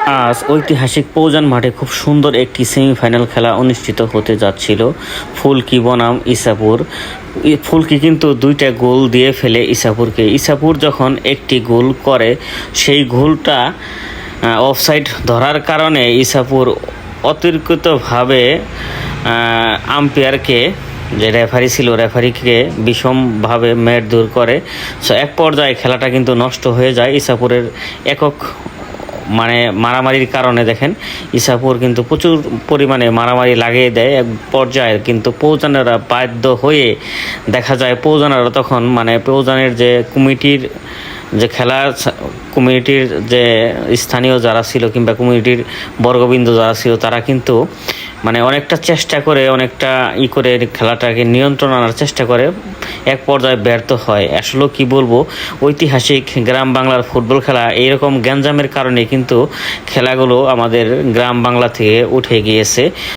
আজ ঐতিহাসিক পৌজান মাঠে খুব সুন্দর একটি সেমিফাইনাল খেলা অনুষ্ঠিত হতে যাচ্ছিল। ফুলকি বনাম ইসাপুর। ফুলকি কিন্তু দুইটা গোল দিয়ে ফেলে ইসাপুরকে। ইসাপুর যখন একটি গোল করে, সেই গোলটা অফসাইড ধরার কারণে ইসাপুর অতিরিক্তভাবে আম্পায়ারকে, যে রেফারি ছিল, রেফারিকে বিষমভাবে ম্যাট দূর করে। সো এক পর্যায়ে খেলাটা কিন্তু নষ্ট হয়ে যায় ইসাপুরের একক মারামারির কারণে। দেখেন, ইসাপুর কিন্তু প্রচুর পরিমাণে মারামারি লাগিয়ে দেয় এক পর্যায়ে, কিন্তু পৌজানেরা বাধ্য হয়ে দেখা যায় পৌজানেরা তখন পৌজানের যে কমিটির যে খেলার কমিউনিটির যে স্থানীয় যারা ছিল কিংবা কমিউনিটির বর্গবিন্দু যারা ছিল, তারা কিন্তু অনেকটা চেষ্টা করে, অনেকটা করে খেলাটাকে নিয়ন্ত্রণ আনার চেষ্টা করে, এক পর্যায়ে ব্যর্থ হয়। আসলে কি বলবো, ঐতিহাসিক গ্রাম বাংলার ফুটবল খেলা এইরকম গ্যাঞ্জামের কারণে কিন্তু খেলাগুলো আমাদের গ্রাম বাংলা থেকে উঠে গিয়েছে।